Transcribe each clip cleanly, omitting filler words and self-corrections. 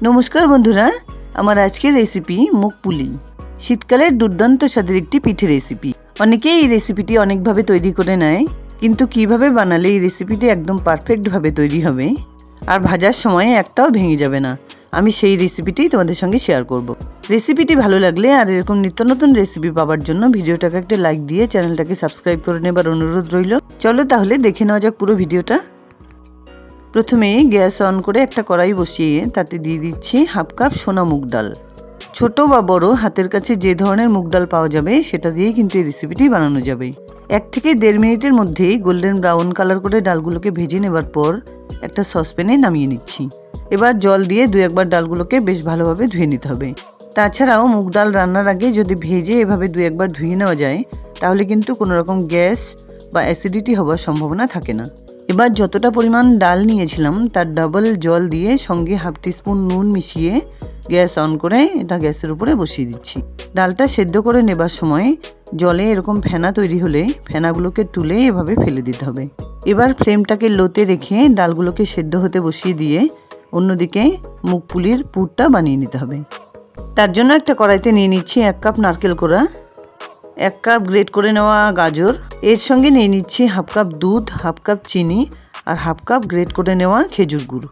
নমস্কার বন্ধুরা, আমার আজকের রেসিপি মুগ পুলি। শীতকালের দুর্দান্ত স্বাদের একটি পিঠে রেসিপি। অনেকেই এই রেসিপিটি অনেকভাবে তৈরি করে নেয়, কিন্তু কিভাবে বানালে এই রেসিপিটি একদম পারফেক্টভাবে তৈরি হবে আর ভাজার সময় একটাও ভেঙে যাবে না, আমি সেই রেসিপিটি তোমাদের সঙ্গে শেয়ার করব। রেসিপিটি ভালো লাগলে আর এরকম নিত্য নতুন রেসিপি পাওয়ার জন্য ভিডিওটাকে একটা লাইক দিয়ে চ্যানেলটাকে সাবস্ক্রাইব করে নেবার অনুরোধ রইল। চলো তাহলে দেখে নেওয়া যাক পুরো ভিডিওটা। প্রথমে গ্যাস অন করে একটা কড়াই বসিয়ে তাতে দিয়ে দিচ্ছি হাফ কাপ সোনা মুগ ডাল। ছোট বা বড় হাতের কাছে যে ধরনের মুগ ডাল পাওয়া যাবে সেটা দিয়েই কিন্তু এই রেসিপিটি বানানো যাবে। 1 থেকে 1.5 মিনিটের মধ্যেই গোল্ডেন ব্রাউন কালার করে ডালগুলোকে ভেজে নেবার পর একটা সসপ্যানে নামিয়ে নিচ্ছি। এবার জল দিয়ে 2 একবার ডালগুলোকে বেশ ভালোভাবে ধুয়ে নিতে হবে। তাছাড়াও মুগ ডাল রান্নার আগে যদি ভেজে এভাবে 2 একবার ধুয়ে নেওয়া যায় তাহলে কিন্তু কোনো রকম গ্যাস বা অ্যাসিডিটি হওয়ার সম্ভাবনা থাকে না। এবার যতটা পরিমাণ ডাল নিয়েছিলাম তার ডাবল জল দিয়ে সঙ্গে হাফ টিস্পুন নুন মিশিয়ে গ্যাস অন করে এটা গ্যাসের উপরে বসিয়ে দিচ্ছি। ডালটা সেদ্ধ করে নেবার সময় জলে এরকম ফেনা তৈরি হলে ফেনাগুলোকে তুলে এভাবে ফেলে দিতে হবে। এবার ফ্লেমটাকে লোতে রেখে ডালগুলোকে সেদ্ধ হতে বসিয়ে দিয়ে অন্যদিকে মুগ পুলির পুরটা বানিয়ে নিতে হবে। তার জন্য একটা কড়াইতে নিয়ে নিচ্ছি 1 কাপ নারকেল কোড়া, 1 কাপ গ্রেট করে নেওয়া গাজর, এর সঙ্গে নিয়ে নিচ্ছি হাফ কাপ দুধ, হাফ কাপ চিনি আর হাফ কাপ গ্রেট করে নেওয়া খেজুর গুড়।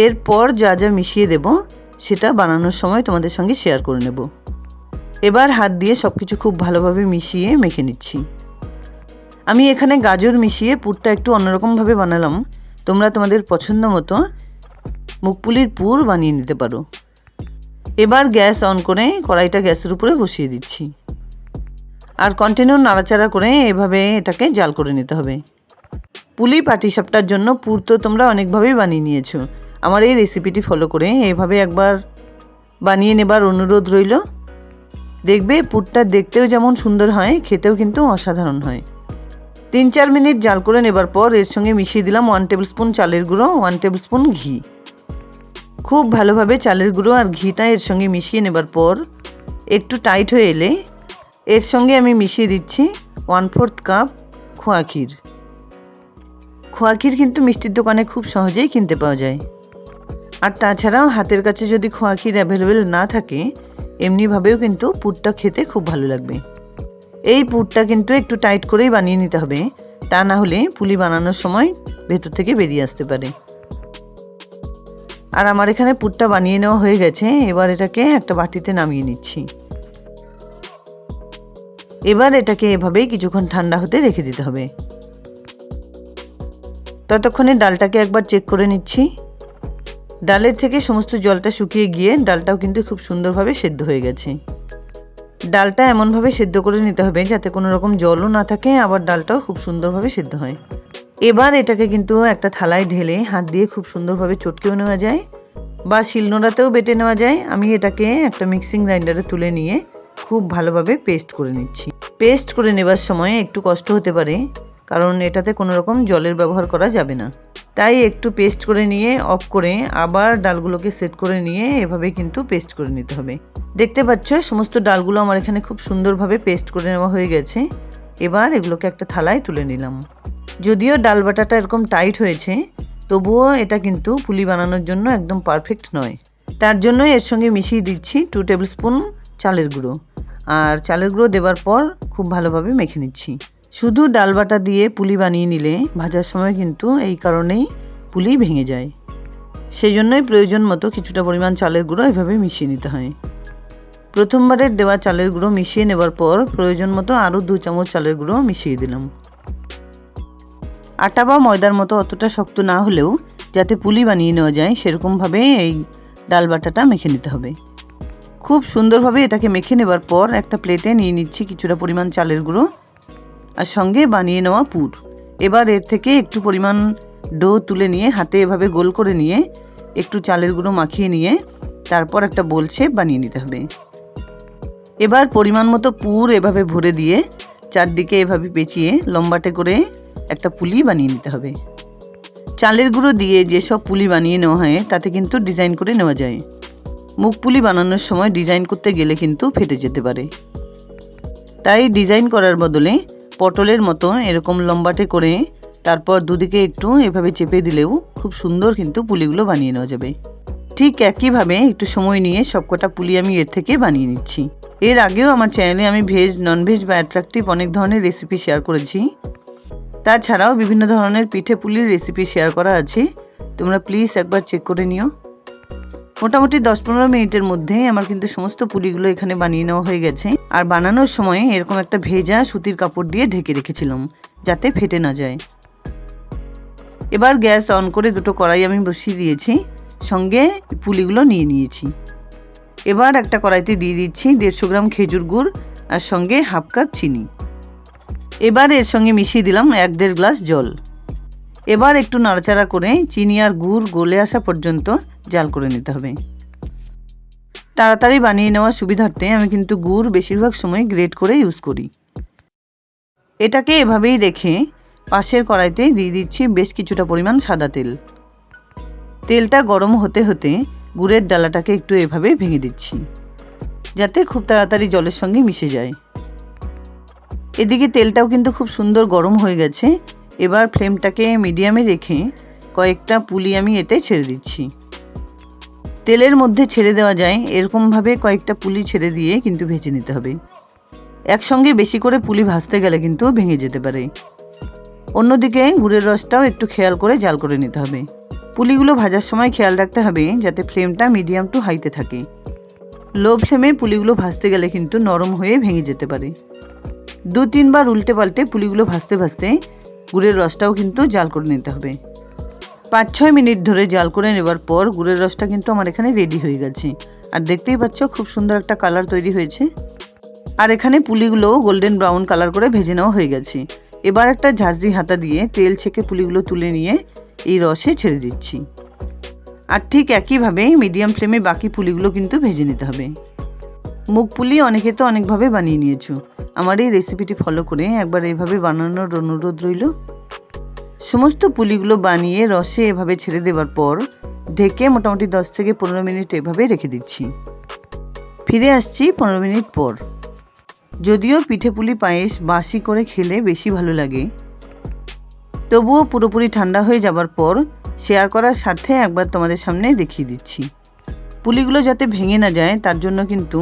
এরপর যা যা মিশিয়ে দেব সেটা বানানোর সময় তোমাদের সঙ্গে শেয়ার করে নেব। এবার হাত দিয়ে সবকিছু খুব ভালোভাবে মিশিয়ে মেখে নিচ্ছি। আমি এখানে গাজর মিশিয়ে পুরটা একটু অন্যরকমভাবে বানালাম, তোমরা তোমাদের পছন্দ মতো মুগ পুলির পুর বানিয়ে নিতে পারো। এবার গ্যাস অন করে কড়াইটা গ্যাসের উপরে বসিয়ে দিচ্ছি আর কন্টিনিউ নাড়াচাড়া করে এভাবে এটাকে জাল করে নিতে হবে। পুলি পাটিসাপটার জন্য পুর তো তোমরা অনেকভাবেই বানিয়ে নিয়েছো, আমার এই রেসিপিটি ফলো করে এভাবে একবার বানিয়ে নেবার অনুরোধ রইল। দেখবে পুরটা দেখতেও যেমন সুন্দর হয়, খেতেও কিন্তু অসাধারণ হয়। 3-4 মিনিট জাল করে নেবার পর এর সঙ্গে মিশিয়ে দিলাম 1 টেবিল স্পুন চালের গুঁড়ো, 1 টেবিল স্পুন ঘি। খুব ভালোভাবে চালের গুঁড়ো আর ঘিটা এর সঙ্গে মিশিয়ে নেবার পর একটু টাইট হয়ে এলে এর সঙ্গে আমি মিশিয়ে দিচ্ছি 1/4 কাপ খোয়া ক্ষীর। খোয়া ক্ষীর কিন্তু মিষ্টির দোকানে খুব সহজেই কিনতে পাওয়া যায়। আর তাছাড়াও হাতের কাছে যদি খোয়া ক্ষীর অ্যাভেলেবেল না থাকে এমনিভাবেও কিন্তু পুরটা খেতে খুব ভালো লাগবে। এই পুরটা কিন্তু একটু টাইট করেই বানিয়ে নিতে হবে, তা না হলে পুলি বানানোর সময় ভেতর থেকে বেরিয়ে আসতে পারে। আর আমার এখানে পুরটা বানিয়ে নেওয়া হয়ে গেছে, এবার এটাকে একটা বাটিতে নামিয়ে নিচ্ছি। এবার এটাকে এভাবেই কিছুক্ষণ ঠান্ডা হতে রেখে দিতে হবে। ততক্ষণে ডালটাকে একবার চেক করে নিচ্ছি। ডালের থেকে সমস্ত জলটা শুকিয়ে গিয়ে ডালটাও কিন্তু খুব সুন্দরভাবে সেদ্ধ হয়ে গেছে। ডালটা এমনভাবে সেদ্ধ করে নিতে হবে যাতে কোনো রকম জলও না থাকে, আবার ডালটাও খুব সুন্দরভাবে সেদ্ধ হয়। এবার এটাকে কিন্তু একটা থালায় ঢেলে হাত দিয়ে খুব সুন্দরভাবে চটকেও নেওয়া যায় বা শিলনোড়াতেও বেটে নেওয়া যায়। আমি এটাকে একটা মিক্সিং গ্রাইন্ডারে তুলে নিয়ে খুব ভালোভাবে পেস্ট করে নিচ্ছি। পেস্ট করে নেবার সময় একটু কষ্ট হতে পারে, কারণ এটাতে কোনো রকম জলের ব্যবহার করা যাবে না, তাই একটু পেস্ট করে নিয়ে অফ করে আবার ডালগুলোকে সেট করে নিয়ে এভাবে কিন্তু পেস্ট করে নিতে হবে। দেখতে পাচ্ছ সমস্ত ডালগুলো আমার এখানে খুব সুন্দরভাবে পেস্ট করে নেওয়া হয়ে গেছে। এবার এগুলোকে একটা থালায় তুলে নিলাম। যদিও ডাল বাটাটা এরকম টাইট হয়েছে, তবুও এটা কিন্তু পুলি বানানোর জন্য একদম পারফেক্ট নয়। তার জন্য এর সঙ্গে মিশিয়ে দিচ্ছি 2 টেবিল স্পুন চালের গুঁড়ো। আর চালের গুঁড়ো দেবার পর খুব ভালোভাবে মেখে নিচ্ছি। শুধু ডাল বাটা দিয়ে পুলি বানিয়ে নিলে ভাজার সময় কিন্তু এই কারণেই পুলি ভেঙে যায়, সেই জন্যই প্রয়োজন মতো কিছুটা পরিমাণ চালের গুঁড়ো এভাবে মিশিয়ে নিতে হয়। প্রথমবারের দেওয়া চালের গুঁড়ো মিশিয়ে নেবার পর প্রয়োজন মতো আরও 2 চামচ চালের গুঁড়ো মিশিয়ে দিলাম। আটা বা ময়দার মতো অতটা শক্ত না হলেও যাতে পুলি বানিয়ে নেওয়া যায় সেরকমভাবে এই ডাল বাটাটা মেখে নিতে হবে। খুব সুন্দরভাবে এটাকে মেখে নেবার পর একটা প্লেটে নিয়ে নিচ্ছি কিছুটা পরিমাণ চালের গুঁড়ো আর সঙ্গে বানিয়ে নেওয়া পুর। এবার এর থেকে একটু পরিমাণ ডো তুলে নিয়ে হাতে এভাবে গোল করে নিয়ে একটু চালের গুঁড়ো মাখিয়ে নিয়ে তারপর একটা বোল শেপ বানিয়ে নিতে হবে। এবার পরিমাণ মতো পুর এভাবে ভরে দিয়ে চারদিকে এভাবে পেঁচিয়ে লম্বাটে করে একটা পুলি বানিয়ে নিতে হবে। চালের গুঁড়ো দিয়ে যেসব পুলি বানিয়ে নেওয়া হয় তাতে কিন্তু ডিজাইন করে নেওয়া যায়। মুগ পুলি বানানোর সময় ডিজাইন করতে গেলে কিন্তু ফেটে যেতে পারে, তাই ডিজাইন করার বদলে পটলের মতো এরকম লম্বাটে করে তারপর দুদিকে একটু এভাবে চেপে দিলেও খুব সুন্দর কিন্তু পুলিগুলো বানিয়ে নেওয়া যাবে। ঠিক একইভাবে একটু সময় নিয়ে সবকটা পুলি আমি এর থেকে বানিয়ে নিচ্ছি। এর আগেও আমার চ্যানেলে আমি ভেজ, ননভেজ বা অ্যাট্রাকটিভ অনেক ধরনের রেসিপি শেয়ার করেছি। তাছাড়াও বিভিন্ন ধরনের পিঠে পুলির রেসিপি শেয়ার করা আছে, তোমরা প্লিজ একবার চেক করে নিও। মোটামুটি 10-15 মিনিটের মধ্যে আমার কিন্তু সমস্ত পুলিগুলো এখানে বানিয়ে নেওয়া হয়ে গেছে। আর বানানোর সময় এরকম একটা ভেজা সুতির কাপড় দিয়ে ঢেকে রেখেছিলাম যাতে ফেটে না যায়। এবার গ্যাস অন করে দুটো কড়াই আমি বসিয়ে দিয়েছি, সঙ্গে পুলিগুলো নিয়ে নিয়েছি। এবার একটা কড়াইতে দিয়ে দিচ্ছি 150 গ্রাম খেজুর গুড় আর সঙ্গে হাফ কাপ চিনি। এবার এর সঙ্গে মিশিয়ে দিলাম 1-1.5 গ্লাস জল। এবার একটু নাড়াচাড়া করে চিনি আর গুড় গলে আসা পর্যন্ত জাল করে নিতে হবে। তাড়াতাড়ি বানিয়ে নেওয়ার সুবিধার্থে আমি কিন্তু গুড় বেশিরভাগ সময় গ্রেট করে ইউজ করি। এটাকে এভাবেই রেখে পাশের কড়াইতে দিয়ে দিচ্ছি বেশ কিছুটা পরিমাণ সাদা তেল। তেলটা গরম হতে হতে গুড়ের ডালাটাকে একটু এভাবে ভেঙে দিচ্ছি যাতে খুব তাড়াতাড়ি জলের সঙ্গে মিশে যায়। এদিকে তেলটাও কিন্তু খুব সুন্দর গরম হয়ে গেছে। এবার ফ্লেমটাকে মিডিয়ামে রেখে কয়েকটা পুলি আমি এতে ছেড়ে দিচ্ছি। তেলের মধ্যে ছেড়ে দেওয়া যায় এরকমভাবে কয়েকটা পুলি ছেড়ে দিয়ে কিন্তু ভেজে নিতে হবে। একসঙ্গে বেশি করে পুলি ভাজতে গেলে কিন্তু ভেঙে যেতে পারে। অন্যদিকে গুড়ের রসটাও একটু খেয়াল করে জাল করে নিতে হবে। পুলিগুলো ভাজার সময় খেয়াল রাখতে হবে যাতে ফ্লেমটা মিডিয়াম টু হাইতে থাকে। লো ফ্লেমে পুলিগুলো ভাজতে গেলে কিন্তু নরম হয়ে ভেঙে যেতে পারে। 2-3 বার উল্টে পাল্টে পুলিগুলো ভাজতে ভাজতে গুড়ের রসটাও কিন্তু জাল করে নিতে হবে। 5-6 মিনিট ধরে জাল করে নেবার পর গুড়ের রসটা কিন্তু আমার এখানে রেডি হয়ে গেছে। আর দেখতেই পাচ্ছ খুব সুন্দর একটা কালার তৈরি হয়েছে। আর এখানে পুলিগুলো গোল্ডেন ব্রাউন কালার করে ভেজে নেওয়া হয়ে গেছে। এবার একটা ঝাঁঝরি হাতা দিয়ে তেল ছেঁকে পুলিগুলো তুলে নিয়ে এই রসে ছেড়ে দিচ্ছি। আর ঠিক একইভাবে মিডিয়াম ফ্লেমে বাকি পুলিগুলো কিন্তু ভেজে নিতে হবে। মুগ পুলি অনেকে তো অনেকভাবে বানিয়ে নিয়েছো, আমার এই রেসিপিটি ফলো করে একবার এভাবে বানানোর অনুরোধ রইল। সমস্ত পুলিগুলো বানিয়ে রসে এভাবে ছেড়ে দেওয়ার পর ঢেকে মোটামুটি 10-15 মিনিট এভাবে রেখে দিচ্ছি। ফিরে আসছি 15 মিনিট পর। যদিও পিঠে পুলি পায়েস বাসি করে খেলে বেশি ভালো লাগে, তবুও পুরোপুরি ঠান্ডা হয়ে যাবার পর শেয়ার করার স্বার্থে একবার তোমাদের সামনে দেখিয়ে দিচ্ছি। পুলিগুলো যাতে ভেঙে না যায় তার জন্য কিন্তু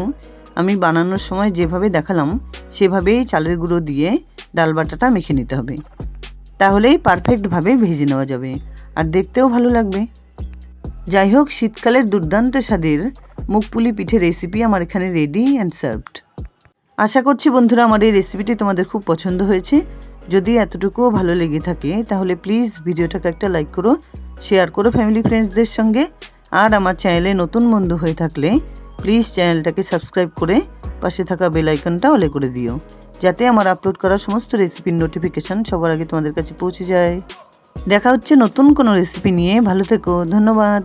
আমি বানানোর সময় যেভাবে দেখালাম সেভাবেই চালের গুঁড়ো দিয়ে ডাল বাটাটা মেখে নিতে হবে, তাহলেই পারফেক্টভাবে ভেজে নেওয়া যাবে আর দেখতেও ভালো লাগবে। যাই হোক, শীতকালের দুর্দান্ত স্বাদের মুগ পুলি পিঠে রেসিপি আমার এখানে রেডি অ্যান্ড সার্ভড। আশা করছি বন্ধুরা আমার এই রেসিপিটি তোমাদের খুব পছন্দ হয়েছে। যদি এতটুকুও ভালো লেগে থাকে তাহলে প্লিজ ভিডিওটাকে একটা লাইক করো, শেয়ার করো ফ্যামিলি ফ্রেন্ডসদের সঙ্গে। আর আমার চ্যানেলে নতুন বন্ধু হয়ে থাকলে প্লিজ চ্যানেলটাকে সাবস্ক্রাইব করে পাশে থাকা বেল আইকনটা অলে করে দিও, যাতে আমার আপলোড করা সমস্ত রেসিপির নোটিফিকেশন সবার আগে তোমাদের কাছে পৌঁছে যায়। দেখা হচ্ছে নতুন কোনো রেসিপি নিয়ে। ভালো থেকো, ধন্যবাদ।